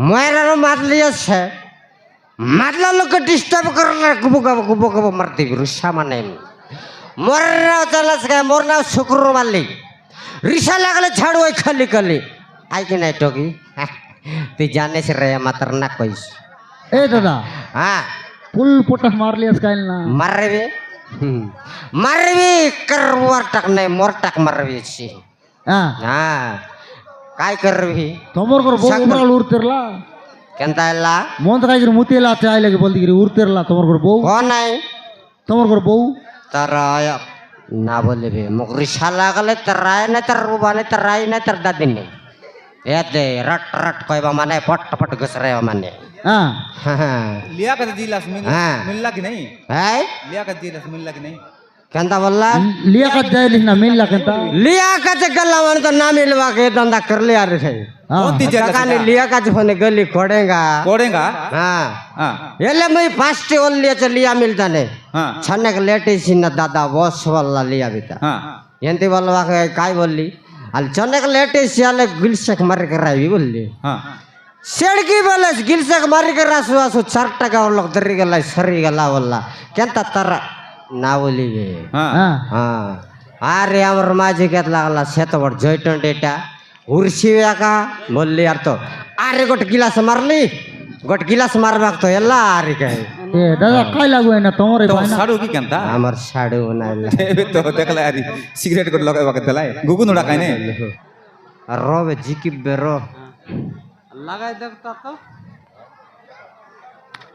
মেয়েরারও মারলি আছে মারলা লোককে ডিস্টার্ব করলে গুবো গুবো মার দিবি রিসা মানে মোর নাও চালাস গায়ে মোর নাও শুক্র মারলি রিসা লাগলে ছাড়ু ওই খালি খালি আই কি নাই টকি তুই জানিস রে মাতার না কইস এ দাদা হ্যাঁ ফুল पोटस मार लिया स्काइल ना मारबी मारबी करवार टाक नाही मोर टाक मारबी सी हां हां काय करबी तमोर कर बो उमराल उरतिरला केंता ಎಲ್ಲ मोंत कायगिर मुतीला चायलेगे बोलदिगिरी उरतिरला तमोर कर बो कोण नाही तमोर कर बो तराय ना बोले बे मगरी शाला गले तराय नाही तर रुबाने तराय नाही तर दादिने येते रट रट कोयबा माने पट पट घसरे माने हां लिया का जिलास मिलला कि नहीं है लिया का जिलास मिलला कि नहीं केंता बोलला लिया का जायलिस ना मिलला केंता लिया का गल्ला मन तो ना मिलवा के धंधा कर लिया रे कौन ती काने लिया का होने गली कोड़ेगा कोड़ेगा हाँ हां ये मैं फास्ट ओल लिया लिया मिलता ने हां छन्ने के लेटे सिन दादा बॉस वाला लिया बिता हां ಎಂತಿ ಬಲ್ವಾಗ ಕಾಯಿ ಬಲ್ಲಿ ಅಲ್ಲಿ ಚೆನ್ನಾಗಿ ಲೇಟೆಸ್ಟ್ ಶಾಲೆ ಗಿಲ್ಸಕ್ ಮಾರಿ ಕರಾವಿ ಬಲ್ಲಿ हां ಸೆಡ್ಗಿ ಬಲಸ್ ಗಿಲ್ಸಕ್ ಮಾರಿ ಕರಾಸು ಆಸು ಚರ್ಟಗ ಅವಲಕ್ ದರಿಗಲ್ಲ ಸರಿಗಲ್ಲ ಅವಲ್ಲ ಕೆಂತ ತರ ನಾವಲಿಗೆ हां ಹಾ ಆರೆ ಅಮರ ಮಾಜಿ ಕೆತ್ಲಾಗಲ್ಲ ಸೇತವಡ್ ಜೈಟನ್ ಡೇಟಾ ಉರ್ಸಿವ್ಯಾ का बोलली यार तो आरे गोट गिलास मारली गोट गिलास मारबाक तो ಎಲ್ಲ ಆರಿ ಕೈ ए दादा काय लागू है ना तमोरे तो पाइना साडू की केंता हमर साडू नाइला तेबे तो देखला यारी सिगरेट को लगाय बाके दलाई गुगुन उडा काय ने रोबे जिकी बेरो लगाय देता तो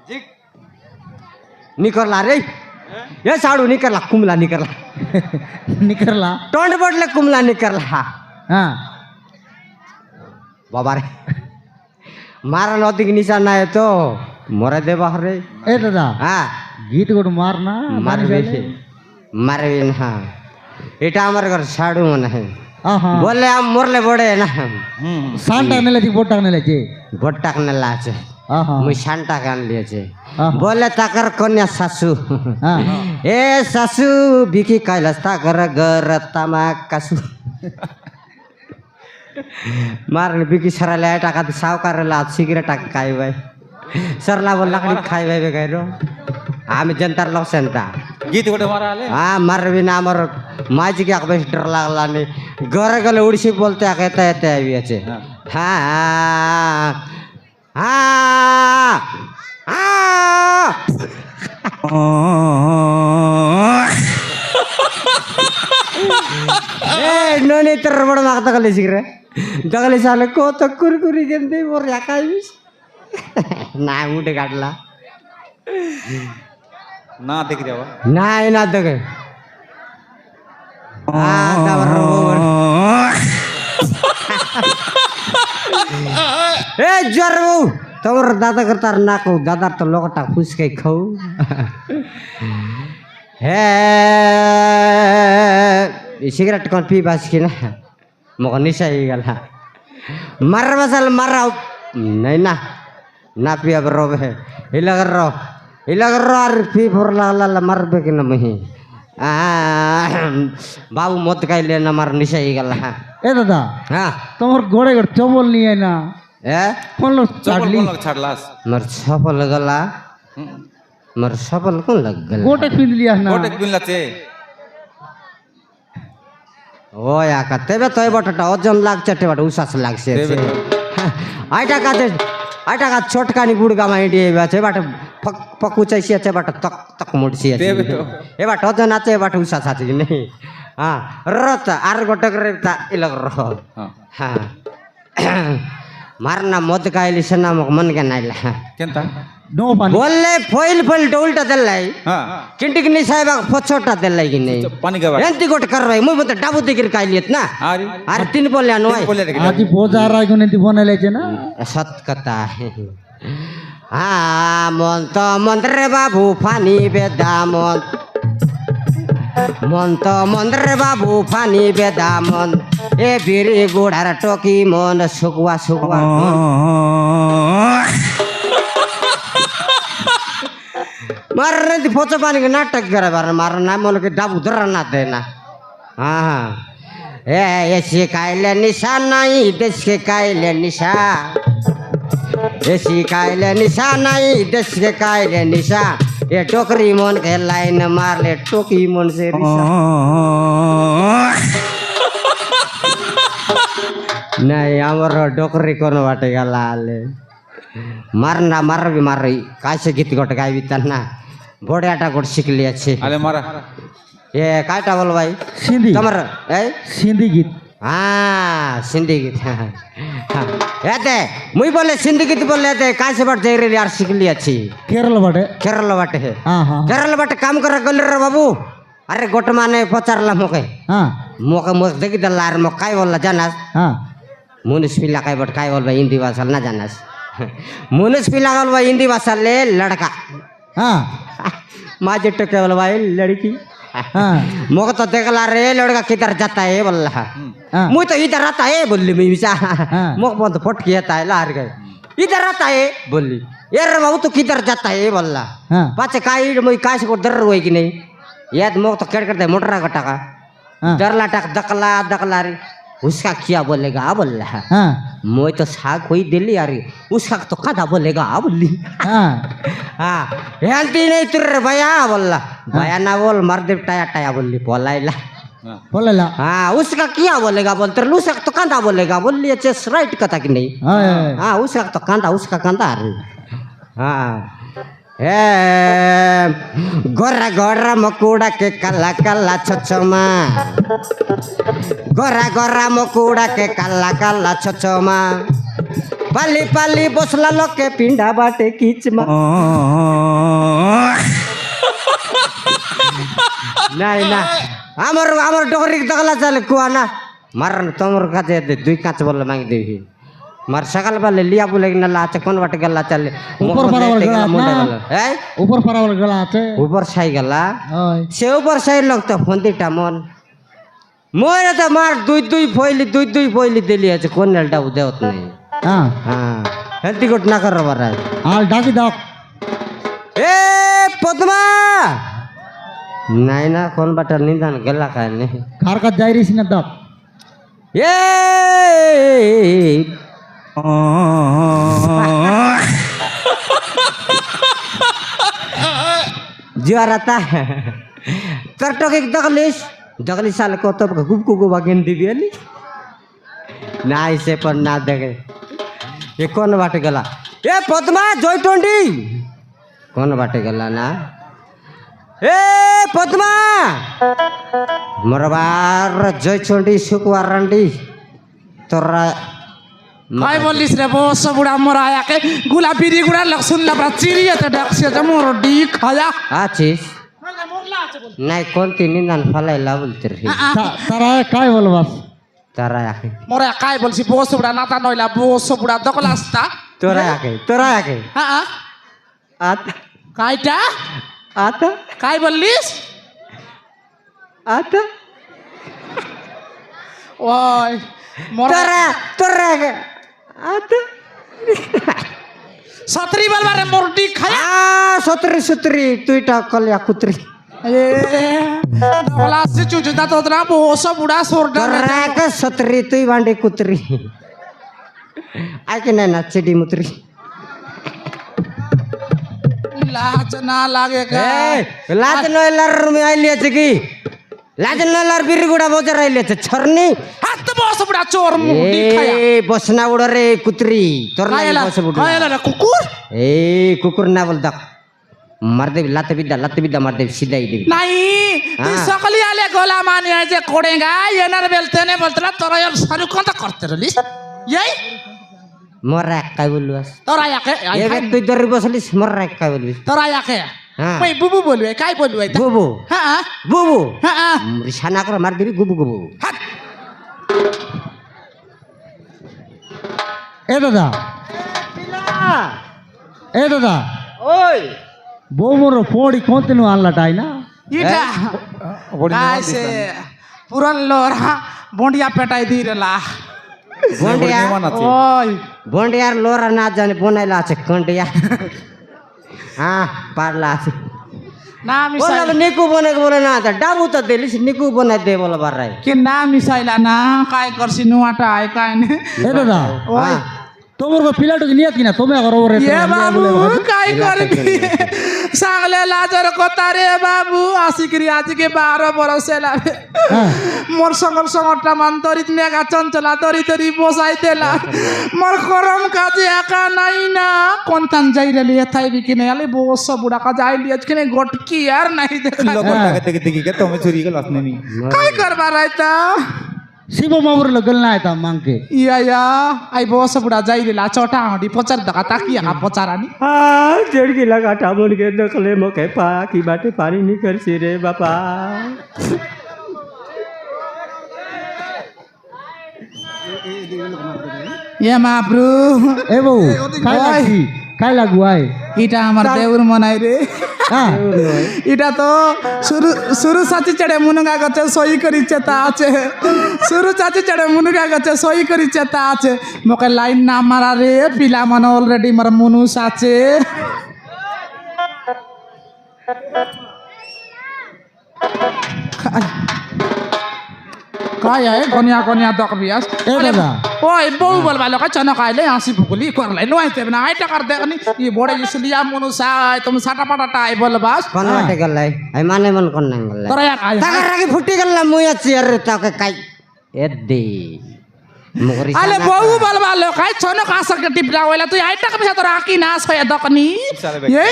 जिक निकरला रे ये साडू निकरला कुमला निकरला निकरला तोंड पडले कुमला निकरला हां बाबा रे मारा नदी की निशान ना है तो मोरे दे बाहर रे ए दादा हाँ गीत गोट मारना मारबे मारबे ना एटा हमारे घर साडू मन है हां बोले हम मोरले बड़े ना सांटा नेले ती बोटा नेले जे गोटाक ने लाचे हां मुई शांता कान लिए छे हाँ। बोले ताकर कन्या सासू हां ए सासू बिकी कैलास ताकर घर तमा कासू मारले बिकी सरले टाका सावकारला सिगरेट टाक काय बाय सरला बोल लाकडी खाय बाय बेगायरो आम्ही जनतार लक्षणता गीत गोटे मारा आले हा मारबी ना अमर माझी की अकबेस डर लागला ने घर गले उडशी बोलते येता येता आवियाचे हा हा हा ए नोनी तर बड मागता गले सिगरे दगले साले को तो कुरकुरी गेंदे मोर या काय ना उठे काढला ना देख जावा नाही ना दगे ए जरबू तवर दादा करतार नाको दादा तो लोकटा खुश के खाऊ हे सिगरेट कोन पी बास की ना मग निशा गला मर बसल मर नहीं ना ना पिया बरोब है इलगर रो आर पी फोर ला मरबे कि ना मही बाबू मत काई लेना मार निशा गला ए दादा हाँ तमोर गोड़े गोट चोबल नहीं है ना ए कौन लोग चपल चाडली कोन लग छाड़लास मर सफल गला मर सफल कौन लग गला गोटे पिंद लिया ना गोटे पिनला चे ओ या का तेबे तोय बटटा ओजन लाग चटे बट उसास लागसे आटा का छोटकानी बुडगा माइडी बाचे बट पकुचाइसी छे बट तक तक मुडसी तेबे तो ए बट ओजन आचे बट उसास आचे नहीं हां रत आर गोटक रेता इलग रो हां हां मारना मत कायली सना मन के नाइला केंता नो पानी बोले फोइल फोइल उल्टा देलाई हां किंटिक नि साहेब फोछोटा देलाई कि नहीं पानी का बात एंती गोट करवाई मुई मत डाबू दिगिर कायलियत ना आरी अरे तीन बोले नोय बोले रे आज बोजा राय को नहीं बने ले ना सत कथा है हाँ मन तो मंद्रे बाबू फानी बेदा मन तो मंद्रे बाबू फानी बेदा मन ए बिरी गुड़ार टोकी मन सुगवा सुगवा मारने दी फोचो पानी के नाटक करे बार मारना मन के डाबू दरा ना देना हाँ ए ये कायले निशा नहीं देश के कायले निशा देसी खाइले निशा नहीं देश के खाइले निशा ये टोकरी मन के लाइन मार ले टोकी मन से रिसा नहीं আমার ডোকরি কোন বাটে গেলালে মারনা মারবি মারি কাছে গীত গট গাইবি তা না বড়াটা গট শিখলি আছে আরে মারা এ কাইটা বল ভাই সিন্ধি তোমার এই সিন্ধি গীত হ্যাঁ সিন্ধি গীত এতে মুই বলে সিন্ধি গীত বললে এতে কাছে বাট যাই রে আর শিখলি আছি কেরল বাটে কেরল বাটে হ্যাঁ হ্যাঁ কেরল বাটে কাম করে গেল রে বাবু আরে গোট মানে পচারলা মোকে হ্যাঁ মোকে মুখ দেখি দিলা আর মোক কাই বললা জানাস হ্যাঁ मुनिस पिला काय बट काय बोल भाई हिंदी भाषा ना जानस मुनिस पिला बोल भाई हिंदी भाषा ले लड़का হ্যাঁ माझे टके बोल भाई लड़की হ্যাঁ मोक तो देखला रे लड़का किधर जाता है बोल হ্যাঁ मुझे तो इधर आता है बोली मैं विचार हाँ। मोक बंद फट किया था लार गए इधर आता है बोली यार बाबू तो किधर जाता है बोला হ্যাঁ पाचे काई मुई काश को डर हुई कि नहीं याद मोक तो केड़ करते मोटरा कटा का হ্যাঁ डरला टक दकला दकला रे उसका क्या बोलेगा बोल হ্যাঁ मैं तो साग कोई दिल्ली आ रही उसका तो कदा बोलेगा बोली হ্যাঁ हाँ हेल्थी नहीं तुर भैया बोला भैया ना बोल मरदेव टाया टाया बोली बोलाइला বলেলা हाँ उसका क्या बोलेगा बोल तेरे उसका तो कंधा बोलेगा बोली अच्छे राइट कथा कि नहीं হ্যাঁ हाँ उसका तो कंधा उसका कंधा आ रही हाँ ए गोरा गोरा मकुड़ा के काला काला छछमा गोरा गोरा मकुड़ा के काला काला छछमा पाली पाली बसला लोग के पिंडा बाटे कीचमा नहीं ना हमर हमर डोरी दगला चले कुआ ना मारन तमर काचे दुई काच बोल मांग देही मार सकाल वाले लिया बोले ना लाचे कौन बाटे गला चले ऊपर बराबर गला ना है উপর পারাবার গলা আছে ऊपर साई गला ওই से ऊपर साई लोग तो फंदीटा मन मोरे तो मार दुई दुई फोइली दिली আছে কোন নেলটা দেওত নাই হ্যাঁ হ্যাঁ হেলতি গোট না কর বারাই আর ডাকি দাও এ পদ্মা নাই না কোন বাটা নিদান গলা কায় নে কার কাজ যাই রিস না দাও এ जुआर आता है तर टोक एक दगलिस साल को तो गुप को बागेन दिबी अली ना इसे पर ना देखे ये कौन बाटे गला ए पद्मा जय टोंडी कौन बाटे गला ना ए पद्मा मरबार जय चोंडी सुकुवार रंडी तोरा काय बोलिस रे बस बुढ़ा मोरा आया के गुलाबी गुड़ा लक्षण लबरा चिड़िया तो डक्से जमोर डी खाया आचिस नहीं कौन तीन दिन फलाई लावलते रही তারা কাই বলবাস तारा आके मोरा काय बोलसी बस बुढ़ा नाता नइला बस बुढ़ा दकलास्ता तोरा आके हां आता कायटा आता काय बोलिस आता ओय मोरा तोरा आके आता सतरी बलवा रे मोर डी खाया आ सतरी तुईटा कलिया कुतरी ए दकला से चुजुदा तो ना बस बुढ़ा सोर तोरा के सतरी तुई बांडे कुतरी आके ना चिड़ी मुतरी लाज ना लागेगा ए लाज नयलार में आइली আছে কি लाज नयलार बिरगुड़ा बजार आइली আছে छरनी हाथ बस बुढ़ा चोर मुंह डी खाया ए बसना उड़ रे कुतरी तोर ना कायला बस उड़ कायला रे कुकुर ए कुकुर ना बोल दक मार दे लात बिद्दा मार दे सीधा ही दे नहीं तू हाँ। सकली आले गोला माने जे कोडेगा येनर बेलते ने बोलतला तोरा यार सारू कोन त करते रलिस यही मरा काय बोलवास तोरा याके ये बे तू दरी बसलीस मरा काय बोलवीस तोरा याके हाँ। मैं बुबू बोलवे काय बोलवे त बुबू हां बुबू हां रिसाना कर मार दिरी गुबू गुबू এ দাদা এ দাদা ओय বৌমর পড়ি কোনতেনু আনলাটাই না इटा বড়ি काय से पुरन लोरा बोंडिया पेटाई दिरला बोंडिया ओय बोंडियार लोरा ना जाने बनाइला আছে कंडिया हाँ पारला আছে ना बोला मिसाइल निकू बने बोले ना था डाबू तो दिलिस निकू बना दे बोला बार रहे के ना मिसाइला ना काय करसी नुआटा आय काय ने এ দাদা ओय তোমার পিলাটকে নিয়ে কিনা তুমি আগর ওরে এ বাবু কাই করবি সাংলে লাজর কথা রে বাবু আসিকরি আজকে 12 বরস এলা মোর সঙ্গল সঙ্গটা মান তরিত নেগা চঞ্চলা তরি তরি বসাই দেলা মোর করম কাজে একা নাই না কোনতান যাইরে লিয়ে থাইবি কিনে আলে বস বুড়া কা যাইলি আজকে গটকি আর নাই দেখা লোক টাকা দেখি কে তুমি চুরি গেল আসনেমি কাই করবা রাইতা শিব মামুর লগল না আইতা মাংকে ইয়া আই বস বুড়া যাইলে লা চটা আডি পচার দেখা তাকিয়া কা পচারানি जड़गी लगा टाबुल के दखले मोके पा की बाटे पानी निकल सी रे बापा এ মাব্রু এ বউ খাই লাগু আই এটা আমার দেউর মনাই রে হ্যাঁ এটা তো শুরু সাচি চড়ে মুনুগা গছে সই করিছে তা আছে শুরু চাচি চড়ে মুনুগা গছে সই করিছে তা আছে মোকে লাইন না মারা রে পিলা মানে অলরেডি মোর মুনুস আছে काय आहे कोनिया कोनिया दक बियास ए दादा ओय बहू बोलबा लोक चना कायले आसी फुकुली करलाई नो आइते ना आइटा कर दे नि ये बड़े इसलिए मुनुसा तुम साटा पाटा आइ बोलबास কোন বাটে গেলাই আই মানে মন কোন নাই গেলাই তোরা এক আই টাকা রাখি ফুটি গেল মুই আছি আর তাকে কাই এ দে মুগরি আলে বহू बोलबा लोक आइ चना कासर के टिपरा होइला तू आइटा के बिसा तोरा आकी नास होय दकनी ये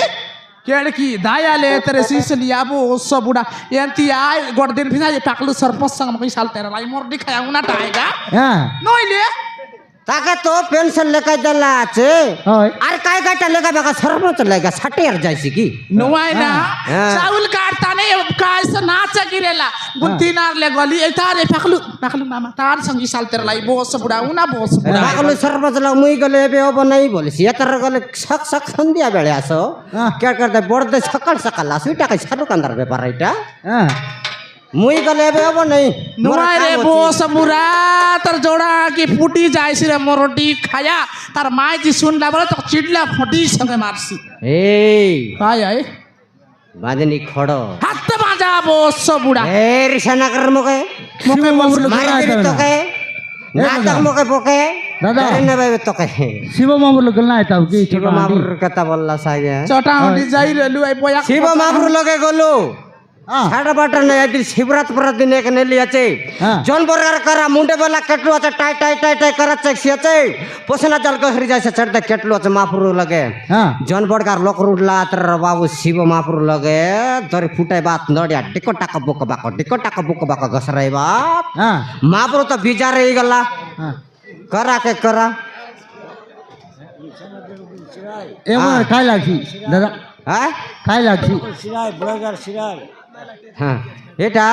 केड़की दायाले तेरे सिसलिया बो ओस बुड़ा एंती आइ गोड दिन फिना जे टाकलु सरपंच संग मकई साल तेरा लाई मोर दिखाया उना टाएगा হ্যাঁ नइले তাকে তো পেনশন লেখাই দেলা আছে হয় আর কাই কাটা লেখা বেকা সর্বোচ্চ লেখা 60 আর যাইছি কি नोआय ना हाँ। चावल काटता नहीं काय से नाच गिरेला बुद्धि नार ले गली ए तारे पाकलु पाकलु मामा तार संगी साल तेरा लाई बोस बुड़ा उना बोस बुड़ा বাকলে সর্বোচ্চ লাগ মুই গলে এবে হব নাই বলিছি এতর গলে সক সক সন্ধিয়া বেলে আসো হ্যাঁ। কে করতে বড়দে সকাল সকাল আসুই টাকা সারু কান্দার ব্যাপার এটা হ্যাঁ মুই গলে এবে হব নাই नोआय रे बोस बुड़ा तर जोड़ा की फुटी जायसी रे मोरटी खाया तार माय जी सुनला बोले तो चिडला फटी संगे मारसी এই काय आय বাজনি খড় हाथ बाजा बोस बुड़ा এ রিসানা কর মকে मोके बोल মারি দিবি তোকে নাটক মকে বকে দাদা। আরে না ভাই তোকে শিব মামুর লগল না আইতা কি শিব মাবুর কথা বললা সাইয়া चटा हटी जाई रे लुआई बोया শিব মাবুর লগে গলো হ্যাঁ সাড়ে বারোটা নেই একদিন শিবরাত পরের দিন এখানে লিয়েছে হ্যাঁ। জন বর্গার করা মুন্ডে বেলা কেটলু আছে টাই টাই টাই টাই করাচ্ছে আছে পোষনা জল গহরি যাইছে চড়তে কেটলু আছে মাপুর লগে হ্যাঁ জন বর্গার লোক উঠলা তার বাবু শিব মাপুর লগে ধরে ফুটাই বাত নড়িয়া টিকো টাকা বুক বাক ঘসরাই বাত হ্যাঁ মাপুর তো বিজার হয়ে গলা হ্যাঁ করা কে করা এমন খাই লাগছি দাদা হ্যাঁ খাই লাগছি হ্যাঁ এটা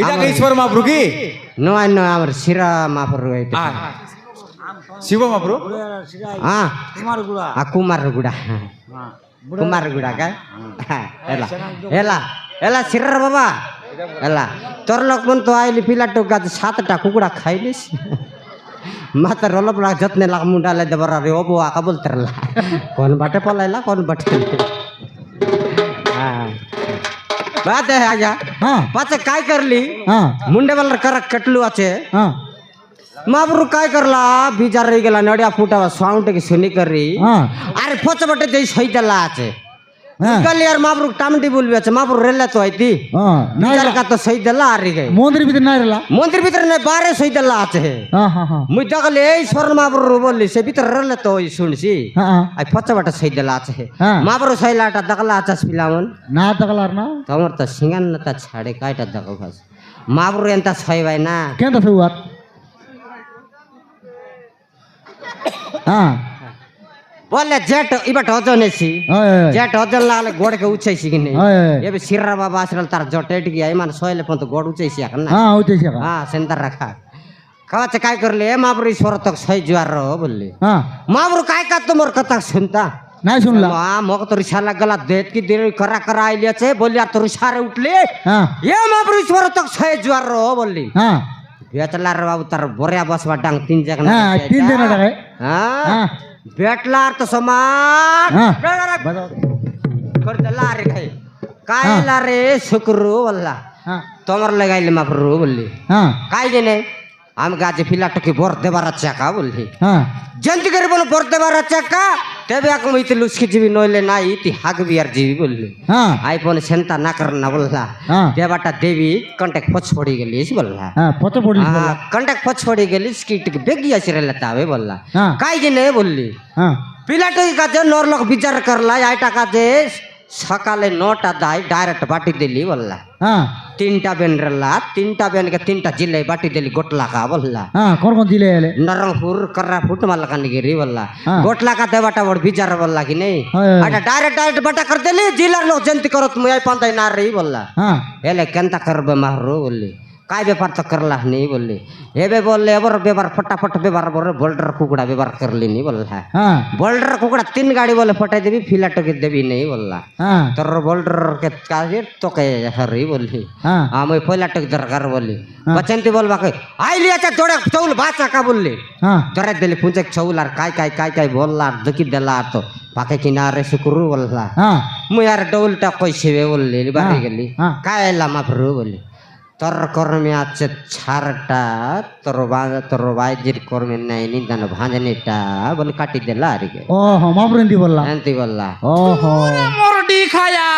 এটা কি ঈশ্বর মহাপ্রভু কি নয় নয় আমার শিরা মাপুর এটা শিব মহাপ্রভু হ্যাঁ কুমার গুড়া কুমার গুড়া কা এলা এলা এলা শিরার বাবা এলা তোর লোক মন তো আইলি পিলা টোকা 7টা কুকুড়া খাইলিস মাতা রলপ লাগ যত্নে লাগ মুন্ডালে দেবার রে ওবো আকা বলতেরলা কোন বাটে পলাইলা কোন বাটে হ্যাঁ বাত है आजा হ্যাঁ पाचे काय करली হ্যাঁ मुंडे वाला कर कटलू আছে হ্যাঁ माबरू काय करला बिजार रही गेला नडिया फुटावा साउंड के सुनी करी হ্যাঁ अरे फोच बटे देई सही देला আছে হ্যাঁ कल यार माबरू टामडी बोलबे আছে माबरू रेला तो आईती হ্যাঁ নাই बिजार का तो सही देला आरी गई মন্দির ভিতর নাই রেলা मंदिर भीतर ने बारे सही देला আছে হ্যাঁ হ্যাঁ হ্যাঁ मुई दगले এই স্বর্ণ माबरू बोलली से भीतर रेला तो ओई सुनसी হ্যাঁ आई फोच बटे सही देला আছে হ্যাঁ माबरू सहीलाटा दगला आचास पिलावन না তাকলার না तमर तो सिंगान नता छाड़े कायटा दगल भास माबरू एंता सही भाई ना কেন ফেউয়াত হ্যাঁ बोले जेट इबट ओजनेसी হয় হয় जेट ओजन लागले गोड़ के उछैसी कि नहीं হয় হয় एबे सिर्रा बाबा आसरल तार जटेट गया मान सोयले पण तो गोड़ उछैसी आकन ना হ্যাঁ হইতেছে हां सेंटर रखा कवाचे काय करले ए माबरू ईश्वर तक सही जुआर रहो बोलले হ্যাঁ माबरू काय का तुमर कथा सुनता নাই শুনলাম हां मग तो रिसा लागला देत की देर करा करा आइले छे बोलिया तो रिसारे उठले হ্যাঁ ए माबरू ईश्वर तक सही जुआर रहो बोलली হ্যাঁ बेचला रे बाबू तार बोरिया बसवा डांग 3 जगह হ্যাঁ 3 দিন টাকা हां হ্যাঁ बेटलार तो समाज হ্যাঁ বাজাও कर दला रे खाई कायला रे शुक्रू वल्ला হ্যাঁ तोमर लगाइले मापरू बोलली হ্যাঁ काय देने আমি গাছে ফিলাটাকে বর দেবার আছে একা বললি হ্যাঁ যেমতি করে বলো বর দেবার আছে একা তেবে এখন ইতি লুচকি যাবি নইলে না ইতি হাগবি আর যাবি বললি হ্যাঁ আইফোন সেন্তা না কর না বললা হ্যাঁ দেবাটা দেবী কন্ট্যাক্ট পছ পড়ি গেলিস বললা হ্যাঁ ফটো পড়িস বললা কন্ট্যাক্ট পছ পড়ি গেলিস কিটকে বেগি আসি রেলাতে হবে বললা হ্যাঁ কাই যে নে বললি হ্যাঁ পিলাটাকে কাছে নর লোক বিচার করলা আইটা কাছে সকালে 9টা দায় ডাইরেক্ট বাটি দিলি বললা হ্যাঁ 3টা বেন রেলা 3টা বেনকে 3টা জিলে বাটি দিলি গোটলা কা বললা হ্যাঁ কোন জিলে এলে নরংপুর কররা ফুটমাল কানিগিরি বললা হ্যাঁ। গোটলা का देवाटा बड़ विचार बोलला कि नहीं হ্যাঁ। अटा डायरेक्ट बटा कर देली जिलार लोग जंती करत मुई पंताई ना रही बोलला হ্যাঁ एले केंता करबे मारो बोलली काय व्यापार तो करला नहीं बोलली एबे बोलले एबर व्यापार फटाफट व्यापार बोल बोल्डर कुकड़ा व्यापार करली नहीं बोलला হ্যাঁ बोल्डर कुकड़ा 3 गाड़ी बोले फटाई देबी फिलाटो के देबी नहीं बोलला হ্যাঁ तोर बोल्डर के काजे तो के हरी बोलली হ্যাঁ हां मैं फिलाटो के दरकार बोलली बचंती बोलबा के आई लिया ता जोड़े चौल बाचा का बोलली হ্যাঁ जरा दिली पुंचे चौल आर काय बोलला दुखी देला तो पाके किनारे शुक्रू बोलला হ্যাঁ मु यार डौलटा कैसे बोलली बाहर गेली हाँ। काय ला माफरू बोली तोर कर्मे আছে ছাড়টা তোর বাইজির কর্মে নাই নিদান ভাঁজনিটা বলে কাটি দেলা আর কি ও হো মাবরেন্দি বললা এনতি বললা ও হো মোরডি খায়া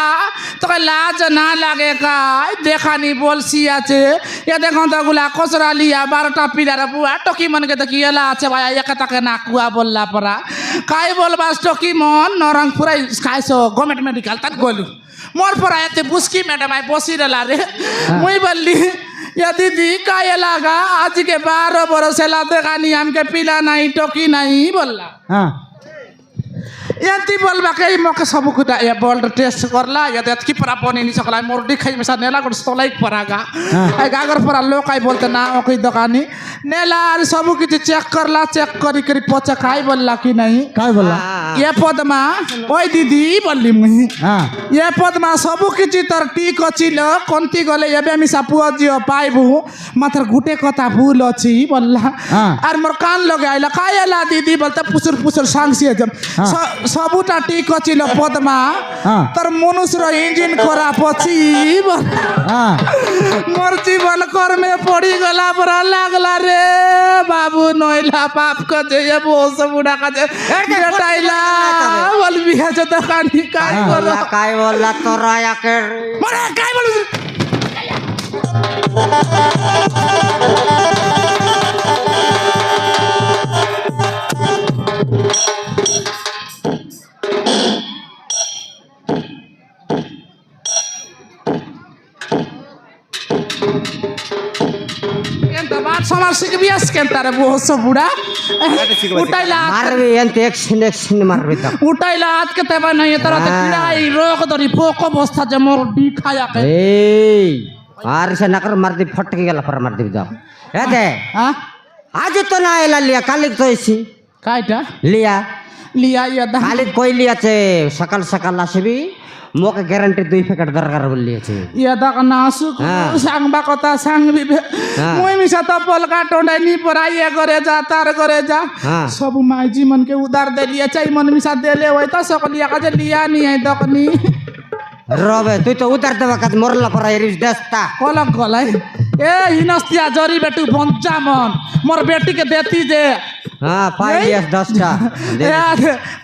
তোকে লাজ না লাগে কাই দেখানি বলছি আছে এ দেখুন তো গুলা কচরা লিয়া 12টা পিলার বুয়া টকি মনকে দেখি এলা আছে ভাই একা তাকে না কুয়া বললা পরা কাই বলবাস টকি মন নরংপুরাই খাইছো গভর্নমেন্ট মেডিকেল তাত গলু মোর পরা এতে বুসকি ম্যাডাম আই বসি রেলা রে মুই বললি या दीदी काय लागा आज के 12 बरस ला देखानी हमके पिला नहीं टोकी नहीं बोलला হ্যাঁ यति बोलबा के मके सब कुटा या बोल्ड टेस्ट करला या की परा बने नि सकला मोरडी खाइ मेसा नेला को सोलाई परागा आई गागर परा लोक आई बोलते ना ओके दोकानी नेला और सब कुछ चेक करला चेक करी करी पचा खाई बोलला कि नहीं কাই বললা ये पदमा ओय दीदी बोलली मुई হ্যাঁ ये पदमा सब किछि तर टीक अछिल कोंती गले एबे मी सापुआ जियो पाइबु मात्र गुटे कथा भूल अछि बोलला हाँ। আর মোর কান লগে আইলা কাইলা দিদি বলতে পুসুর পুসুর সাংসি সবুটা টিক ছিল পদ্মা হ্যাঁ। তোর মনুষ্যর ইঞ্জিন করা পছি হ্যাঁ মোর জীবন কর্মে পড়ি গলা পরা লাগলা রে বাবু নইলা পাপ কাজে এ বস বুড়া কাজে বেটাইলা বলবি আছে দোকানি কাই করো काय बोलला তোরা একের মরে কাই বলবি কেনতা বাত সমাজ শিখবি আজ কেনতারে বস বুড়া উঠাইলা মারবি এনতে একশন মারবি তো উঠাইলা আজকে তেবা নাই তোরা তো কিলাই রোগ ধরি পোক অবস্থা যে মোর ডি খায়াকে এই আর সে না কর মার দি ফটকে গেল পর মার দিবি দাও এ দে হ্যাঁ আজ তো না এলা লিয়া কালিক তো এসি কাইটা লিয়া লিয়া ইয়া দা কালিক কইলি আছে সকাল সকাল আসবি মোকে গ্যারান্টি 2 প্যাকেট দরকার বললিয়েছে ইয়া দা না সুখ হ্যাঁ। সাংবা কথা সাংবি হ্যাঁ। মুই মিছা তো পলকা টোন্ডাই নি পরাই এ করে যা তার করে যা হ্যাঁ। সব মাইজি মন के उधार दे लिया चाই মন মিছা দেলে ওই তো সকলিয়া কাজে লিয়া নি আই দকনি রবে তুই তো উতার দেবা কাজ মরলা পর এরিস দেস্তা কলক গলাই এ হিনস্তিয়া জরি বেটু বঞ্চা মন মোর বেটি के देती जे হ্যাঁ পাইলিয়াস 10টা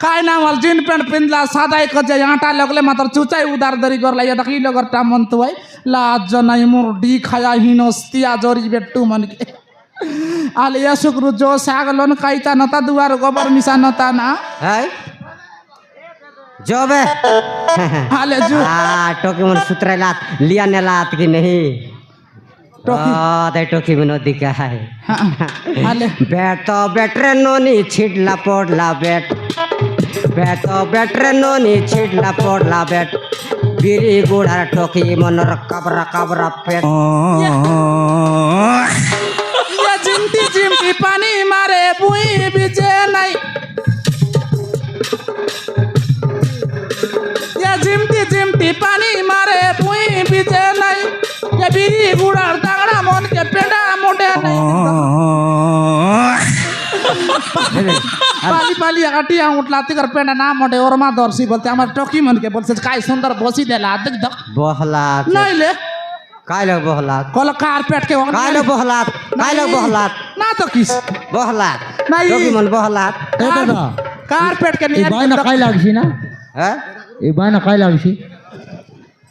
काय नाम हल जीन पैंट पिंदला सादाई कजे आटा लगले मात्र चुचाई उधार दरी करला या दखी लगरटा मन तो भाई लाज नाही मोर डी खाया हिनस्तिया जरी बेट्टू मन के आले या शुक्र जो सागलन काईता नता दुआर गोबर मिसा नता ना হ্যাঁ जबे आले जु टोकी मन सुतरेलात लिया नेलात कि नहीं टोकी ते टोकी में नदी का है आले बेटो बेटरे नोनी छिड़ला पड़ला बेट बेटो बेटरे नोनी छिड़ला पड़ला बेट बिरी गुड़ार टोकी मनर कबरा पेट या जिमटी जिमटी पानी मारे बुई बिजे नहीं या जिमटी जिमटी पानी मारे बुई बिजे नहीं या बिरी गुड़ार दागड़ा मन के पेड़ा मोटे नहीं पाली पाली आटिया उठला तिकर पेड़ा ना मोटे और मा दर्शी बोलते हमार टोकी मन के बोलते काय सुंदर बसी देला देख देख बहला नहीं ले काय लोग बहलात कल कारपेट के काय लोग बहलात काय लोग बहलात ना तो किस बहलात नहीं। जोगी मन बहलात এ দাদা कारपेट के এই नियर বায়না কাই লাগছি না हैं এই বায়না কাই লাগছি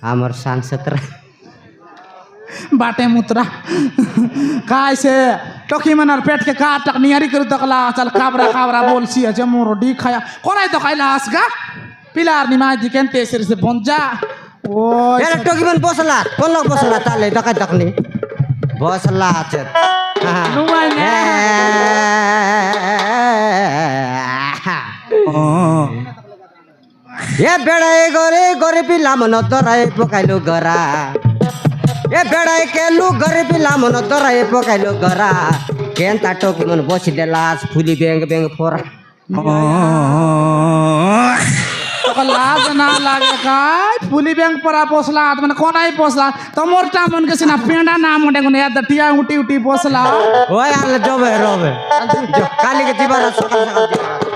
हमर सांसत्र बाटे मुत्रा काय से टोकी मनार पेट के काट तक नियारी कर तकला चल काबरा काबरा बोल सी है मोरो डी खाया कोनाय तो खाइला हसगा पिलार निमा दिकेन तेसर से बंजा ओ यार टोकी मन बसलात कोन लोग बसलात ताले दका दकनी बसलात नुमाय ने ये बेड़ाए गोरे गोरे पिला मन तराए पकाइलो गरा ये बेड़ाए केलु गोरे पिला मन तराए पकाइलो गरा केनता टोकी मन बसी देलास फुली बेंग बेंग फोरा तो लाज ना लागे काय पुली बैंक परा पोसला माने कोनाय पोसला तो मोरटा मन के सिना पेंडा ना मुंडे गुने या दटिया उटी उटी पोसला ओए आले जोबे रोबे जो काली के जीवन सकाल सकाल जीवन